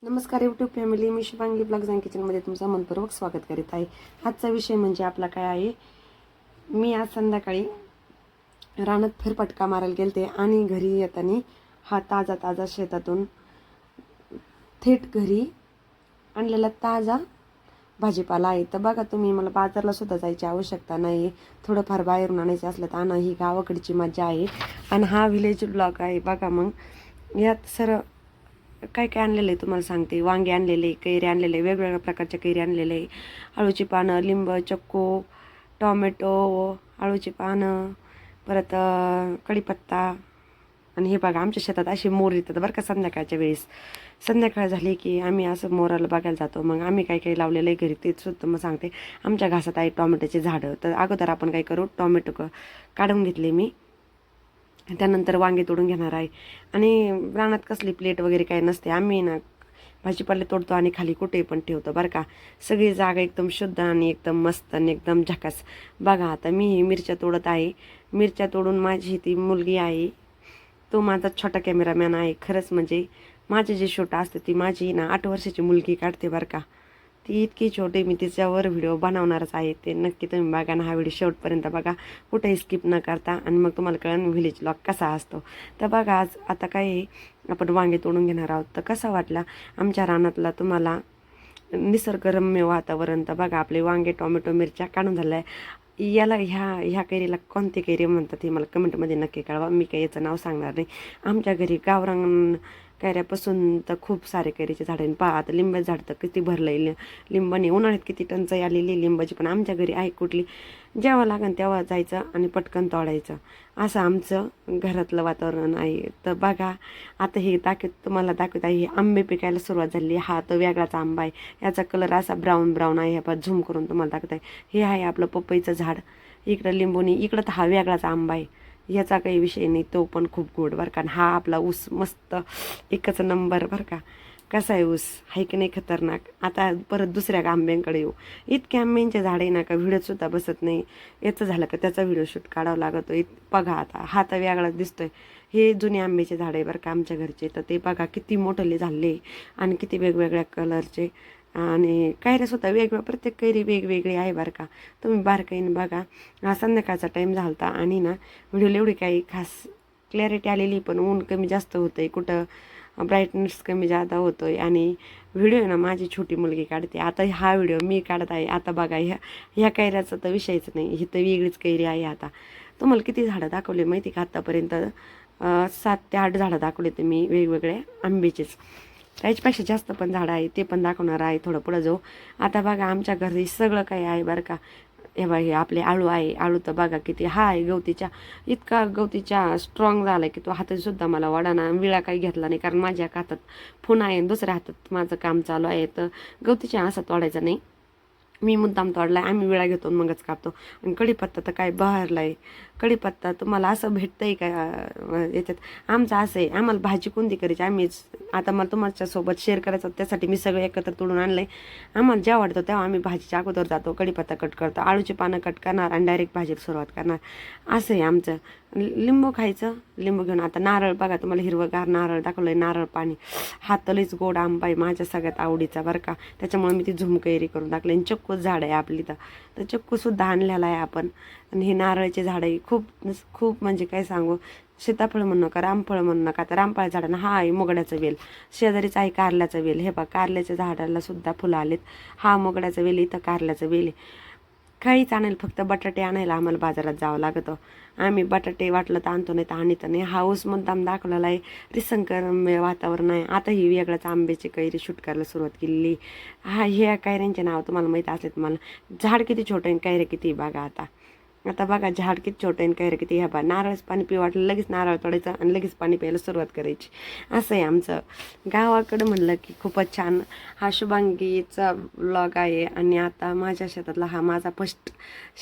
नमस्कार YouTube family, me Shubhangi blogs and किचनमध्ये तुमचं मनपूर्वक स्वागत करीत आहे. आजचा विषय म्हणजे आपला काय आहे. मी आज संध्याकाळी रानात फेरफटका मारायला गेलते आणि घरी येताना हा ताजा ताजा शेतातून थेट घरी आणलेला ताजा भाजीपाला आहे. तर बघा तुम्ही, मला बाजारला सुद्धा जायची आवश्यकता नाही. थोडंफार बाहेरून आणायचं असलं तर आणा, ही गावाकडची मजा आहे. आणि हा विलेज ब्लॉग आहे. बघा मग यात काय काय आणलेलं आहे तुम्हाला सांगते. वांगे आणलेले, कैरी आणलेले, वेगवेगळ्या प्रकारच्या कैरी आणलेले, आळूची पानं, लिंब, चक्कू, टॉमॅटो, आळूची पानं, परत कढीपत्ता. आणि हे बघा, आमच्या शेतात असे मोर येतात बरं का संध्याकाळच्या वेळेस. संध्याकाळ झाली की आम्ही असं मोराला बघायला जातो. मग आम्ही काय काही लावलेलं आहे घरी तेच सुद्धा मग सांगते. आमच्या घासात आहे टॉमॅटोचे झाडं. तर अगोदर आपण काय करू, टॉमॅटो काढून घेतले मी, त्यानंतर वांगे तोडून घेणार आहे. आणि रानात कसली प्लेट वगैरे काय नसते. आम्ही ना भाजीपाले तोडतो आणि खाली कुठे पण ठेवतो बरं का. सगळी जागा एकदम शुद्ध आणि एकदम मस्त आणि एकदम झकास. बघा आता मी ही मिरच्या तोडत आहे. मिरच्या तोडून माझी ती मुलगी आहे, तो माझा छोटा कॅमेरामॅन आहे. खरंच म्हणजे माझे जे शूट असते ती माझी ना 8 वर्षाची मुलगी काढते बरं का. ती इतकी छोटी, मी तिच्यावर व्हिडिओ बनवणारच आहे. ते नक्की तुम्ही बघा ना, हा व्हिडिओ शेवटपर्यंत बघा, कुठेही स्किप न करता. आणि मग तुम्हाला कळेल व्हिलेज ब्लॉग कसा असतो. तर बघा, आज आता काय आपण वांगे तोडून घेणार आहोत. तर कसा वाटला आमच्या रानातला तुम्हाला निसर्गरम्य वातावरण. तर बघा, आपले वांगे, टोमॅटो, मिरच्या काढून झालं आहे. याला ह्या कैरीला कोणती कैरी म्हणतात हे मला कमेंटमध्ये नक्की कळवा. मी काही याचं नाव सांगणार नाही. आमच्या घरी गावरान कैऱ्यापासून तर खूप सारे कैरीचे झाडं. पहा आता लिंबाचं झाड तर किती भरलं लिंबाने. उन्हाळ्यात किती टंचाई आलेली लिंबाची, पण आमच्या घरी आहे कुठली. जेव्हा लागेल तेव्हा जायचं आणि पटकन तोडायचं. असं आमचं घरातलं वातावरण आहे. तर बघा, आता हे तुम्हाला दाखवत आहे. हे आंबे पिकायला सुरुवात झाली. हा तर वेगळाचा आंबा आहे. याचा कलर असा ब्राऊन ब्राऊन आहे. ह्या झूम करून तुम्हाला दाखवत आहे. हे आहे आपलं पपईचं झाड. इकडं लिंबूनी, इकडं तर हा वेगळाचा आंबा आहे. याचा काही विषय नाही, तो पण खूप गोड बरं का. हा आपला ऊस मस्त एकच नंबर बरं का. कसा आहे ऊस, आहे की नाही खतरनाक. आता परत दुसऱ्या आंब्यांकडे येऊ. इतके आंब्यांचे झाड आहे ना का व्हिडिओसुद्धा बसत नाही. याचं झालं का त्याचा व्हिडिओ शूट काढावा लागतो. बघा आता हा तर वेगळाच दिसतोय. हे जुने आंब्याचे झाड आहे बरं का आमच्या घरचे. तर ते बघा किती मोठे झाले आणि किती वेगवेगळ्या कलरचे. आणि कैऱ्यासुद्धा वेगवेगळ्या, प्रत्येक कैरी वेगवेगळी आहे बरं का. तुम्ही बारकाईने बघा. हा संध्याकाळचा टाईम झाला होता आणि ना व्हिडिओला एवढी काही खास क्लॅरिटी आलेली, पण ऊन कमी जास्त होतं आहे, कुठं ब्राईटनेस कमी जादा होतो आहे. आणि व्हिडिओ ना माझी छोटी मुलगी काढते. आता हा व्हिडिओ मी काढत आहे. आता बघा, ह्या कैऱ्याचा तर विषयच नाही. ही तर वेगळीच कैरी आहे. आता तुम्हाला किती झाडं दाखवले माहिती का आत्तापर्यंत? 7 ते 8 झाडं दाखवले ते मी, वेगवेगळे आंब्याचेच. त्याच्यापेक्षा जास्त पण झाडं आहे, ते पण दाखवणार आहे थोडं पुढं जाऊ. आता बघा, आमच्या घरी सगळं काही आहे बरं का. हे बघा, हे आपले आळू आहे. आळू तर बघा किती हा आहे गवतीच्या. इतका गवतीच्या स्ट्रॉंग झाला की तो हातातसुद्धा मला वडाना विळा काही घेतला नाही, कारण माझ्या हातात फोन आहे आणि दुसऱ्या हातात माझं काम चालू आहे. तर गवतीच्या असा तोडायचा नाही, मी मुद्दाम तोडला आहे. आम्ही विळा घेतो मगच कापतो. आणि कढीपत्ता तर काय बहरला आहे. कढीपत्ता तुम्हाला असं भेटतं आहे का याच्यात? आमचं असं आहे, आम्हाला भाजी कोणती करायची आम्हीच. आता मला तुमच्यासोबत शेअर करायचं, त्यासाठी मी सगळं एकत्र तोडून आणलं आहे. आम्हाला जेव्हा वाटतं तेव्हा आम्ही भाजीच्या अगोदर जातो, कढीपत्ता कट करतो, आळूची पानं कट करणार आणि डायरेक्ट भाजीला सुरुवात करणार. असं आहे आमचं. लिंबू खायचं, लिंबू घेऊन. आता नारळ बघा, तुम्हाला हिरवंगार नारळ दाखवलं आहे, नारळ पाणी. हा तलीच गोड आंबा आहे, माझ्या सगळ्यात आवडीचा बरं का. त्याच्यामुळे मी ती झुमकैरी करून टाकली. आणि चक्कूच झाड आहे आपली. तर चक्कूसुद्धा आणलेला आहे आपण. आणि हे नारळाचे झाडं खूप खूप म्हणजे काय सांगू. सीताफळ म्हणू नका, रामफळ म्हणू नका. तर रामफळ झाडांना हा आहे मोगड्याचा वेल. शेजारीच आहे कारल्याचा वेल. हे बघा, कारल्याच्या झाडाला सुद्धा फुलं आलेत. हा मोगड्याचा वेल, इथं कारल्याचा वेल आहे. काहीच आणेल, फक्त बटाटे आणायला आम्हाला बाजारात जावं लागतं. आम्ही बटाटे वाटलं तर आणतो, नाही तर आणत नाही. हा ऊस मुद्दाम दाखवलेला आहे. रिसंकर वातावरण आहे. आता ही वेगळ्याच आंब्याची कैरी शूट करायला सुरुवात केलेली. ह्या कैऱ्यांचे नाव तुम्हाला माहीत असले तुम्हाला. झाड किती छोटं आहे, कैऱ्या किती बघा. आता बघा, झाड किती छोटं आहे, कैऱ्या किती. ह्या बा, नारळच पाणी पिऊ वाटलं लगेच नारळ तोडायचं आणि लगेच पाणी प्यायला सुरुवात करायची. असं आहे आमचं. गावाकडं म्हणलं की खूपच छान. हा शुभांगीचा व्लॉग आहे. आणि आता माझ्या शेतातला हा माझा फर्स्ट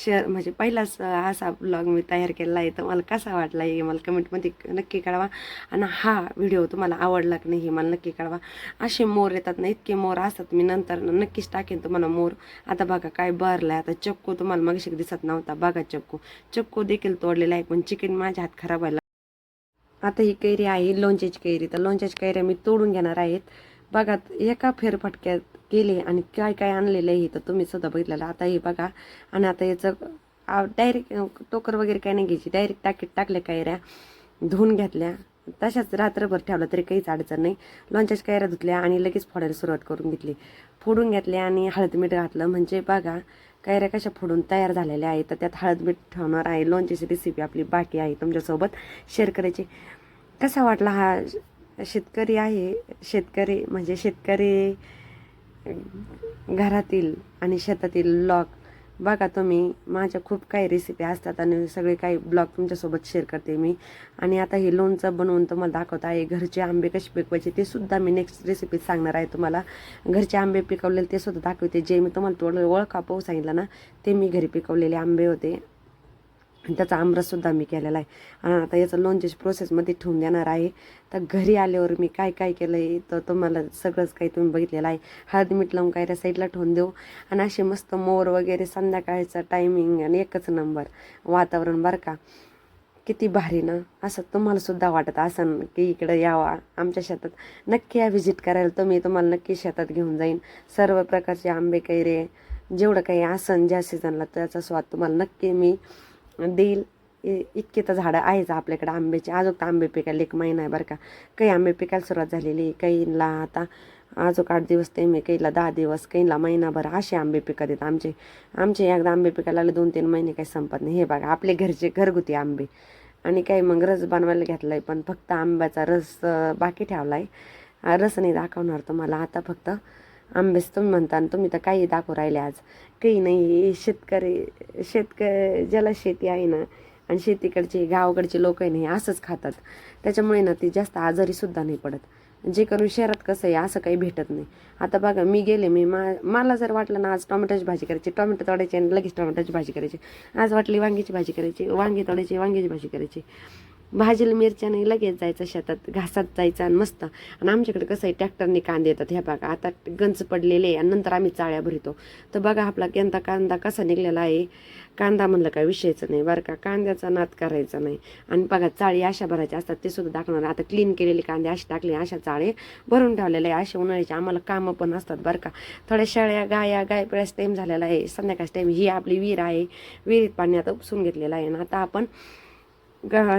म्हणजे पहिलाच असा व्लॉग मी तयार केलेला आहे. तर मला कसा वाटला हे मला कमेंटमध्ये नक्की कळवा. आणि हा व्हिडिओ तुम्हाला आवडला की नाही हे मला नक्की कळवा. असे मोर येतात ना, इतके मोर असतात, मी नंतर नक्कीच टाकेन तुम्हाला मोर. आता बघा काय भरलाय. आता चक्कू तुम्हाला मगाशी दिसत नव्हता, बघा चक्कू देखील तोडलेला आहे, पण चिकन माझ्या हात खराब व्हायला. आता ही कैरी आहे लोणच्याची कैरी. तर लोणच्याची कैऱ्या मी तोडून घेणार आहेत. बघा एका फेरफटक्यात गेले आणि काय काय आणलेलं आहे तर तुम्ही सुद्धा बघितलेलं. आता हे बघा आणि आता याचं डायरेक्ट टोकर वगैरे काय नाही घ्यायची, डायरेक्ट टाकीत टाकल्या कैऱ्या, धुवून घेतल्या, तशाच रात्रभर ठेवलं तरी काहीच अडचण नाही. लोणच्याच्या कैऱ्या धुतल्या आणि लगेच फोडायला सुरुवात करून घेतली. फोडून घेतल्या आणि हळद मीठ घातलं. म्हणजे बघा कैऱ्या कशा फोडून तयार झालेल्या आहेत. तर त्यात हळद मीठ ठेवणार आहे. लोणच्याची रेसिपी आपली बाकी आहे तुमच्यासोबत शेअर करायची. कसा वाटला हा शेतकरी आहे, शेतकरी म्हणजे शेतकरी घरातील आणि शेतातील ब्लॉग बघा तुम्ही. माझ्या खूप काही रेसिपी असतात आणि सगळे काही ब्लॉग तुमच्यासोबत शेअर करते मी. आणि आता हे लोणचं बनवून तुम्हाला दाखवत आहे. घरचे आंबे कसे पिकवायचे ते सुद्धा मी नेक्स्ट रेसिपीत सांगणार आहे तुम्हाला. घरचे आंबे पिकवलेले ते सुद्धा दाखवते. जे मी तुम्हाला थोडं ओळखा पाहू सांगितलं ना, ते मी घरी पिकवलेले आंबे होते. त्याचा आमरससुद्धा मी केलेला आहे. आणि आता याचं लोणच्याची प्रोसेसमध्ये ठेवून देणार आहे. तर घरी आल्यावर मी काय काय केलं आहे तर तुम्हाला सगळंच काही तुम्ही बघितलेलं आहे. हळद मीठ लावून काय त्या साईडला ठेवून देऊ आणि असे मस्त मोर वगैरे संध्याकाळचा टायमिंग आणि एकच नंबर वातावरण बरं का. किती भारी ना. असं तुम्हाला सुद्धा वाटत असं की इकडं यावा आमच्या शेतात. नक्की या व्हिजिट करायला तुम्हाला नक्की शेतात घेऊन जाईन. सर्व प्रकारचे आंबे कैरे जेवढं काही असन ज्या सीझनला त्याचा स्वाद तुम्हाला नक्की मी देईल. इतके तर झाडं आहेच आपल्याकडे आंब्याचे. अजून तर आंबे पिकायला 1 महिना आहे बरं का. काही आंबे पिकायला सुरुवात झालेली, काहींना आता अजून 8 दिवस ते मी, काहीला 10 दिवस, काहींना महिनाभर असे आंबे पिकत आहेत आमचे एकदा आंबे पिकायला लागले 2-3 महिने काही संपत नाही. हे बघा आपले घरचे घरगुती आंबे. आणि काही मग रस बनवायला घेतला आहे, पण फक्त आंब्याचा रस बाकी ठेवला आहे. रस नाही दाखवणार तुम्हाला आता, फक्त आंबेच तुम्ही म्हणता आणि तुम्ही तर काही दाखवू राहिले आज. काही नाही. शेतकरी ज्याला शेती आहे ना आणि शेतीकडचे गावाकडचे लोक आहे नाही असंच खातात. त्याच्यामुळे ना ती जास्त आजारीसुद्धा नाही पडत. जे करून शहरात कसं आहे असं काही भेटत नाही. आता बघा मी गेले, मला जर वाटलं ना आज टोमॅटोची भाजी करायची, टोमॅटो तोडायची आणि लगेच टोमॅटोची भाजी करायची. आज वाटली वांगीची भाजी करायची, वांगी तोडायची, वांग्याची भाजी करायची. भाजीला मिरच्याने लगेच जायचं शेतात, घासात जायचं आणि मस्त. आणि आमच्याकडे कसं आहे ट्रॅक्टरने कांदे येतात. ह्या बघा आता गंज पडलेले आणि नंतर आम्ही चाळ्या भरतो. तर बघा आपला कांदा कसा निघलेला आहे. कांदा म्हणलं काय विषयचं नाही बरं का. कांद्याचा नाद करायचा नाही. आणि बघा चाळी अशा भरायच्या असतात ते सुद्धा दाखवणार. आता क्लीन केलेले कांदे असे टाकले, अशा चाळे भरून ठेवलेले आहे. असे उन्हाळ्याचे आम्हाला कामं पण असतात बरं का. थोड्या शेळ्या गाय पिळायचा टाईम झालेला आहे, संध्याकाळचा टाईम. ही आपली विहीर आहे, विहिरीत पाणी आता उपसून घेतलेलं आहे. आणि आता आपण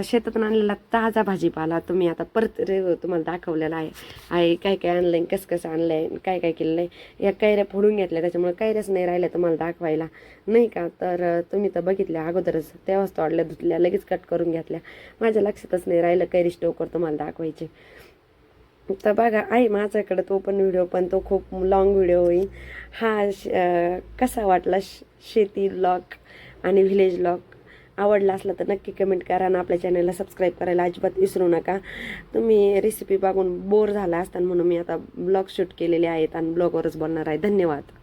शेतातून आणलेला ताजा भाजीपाला तुम्ही आता परत तुम्हाला दाखवलेला आहे काय काय आणलं आहे, कसं आणलं आहे, काय काय केलेलं आहे. या कैऱ्या फोडून घेतल्या, त्याच्यामुळे कैऱ्याच नाही राहिल्या तुम्हाला दाखवायला नाही का. तर तुम्ही तर बघितल्या अगोदरच, तेव्हाच तोडल्या, धुतल्या, लगेच कट करून घेतल्या. माझ्या लक्षातच नाही राहिलं कैरी स्टोववर तुम्हाला दाखवायचे. तर बघा आहे माझ्याकडे तो पण व्हिडिओ, पण तो खूप लॉंग व्हिडिओ होईल. हा कसा वाटला शेती व्लॉग आणि व्हिलेज व्लॉग आवडला असला तर नक्की कमेंट करा आणि आपल्या चॅनलला सबस्क्राईब करायला अजिबात विसरू नका. तुम्ही रेसिपी बघून बोर झाला असताना म्हणून मी आता ब्लॉग शूट केलेले आहेत आणि ब्लॉगवरच बोलणार आहे. धन्यवाद.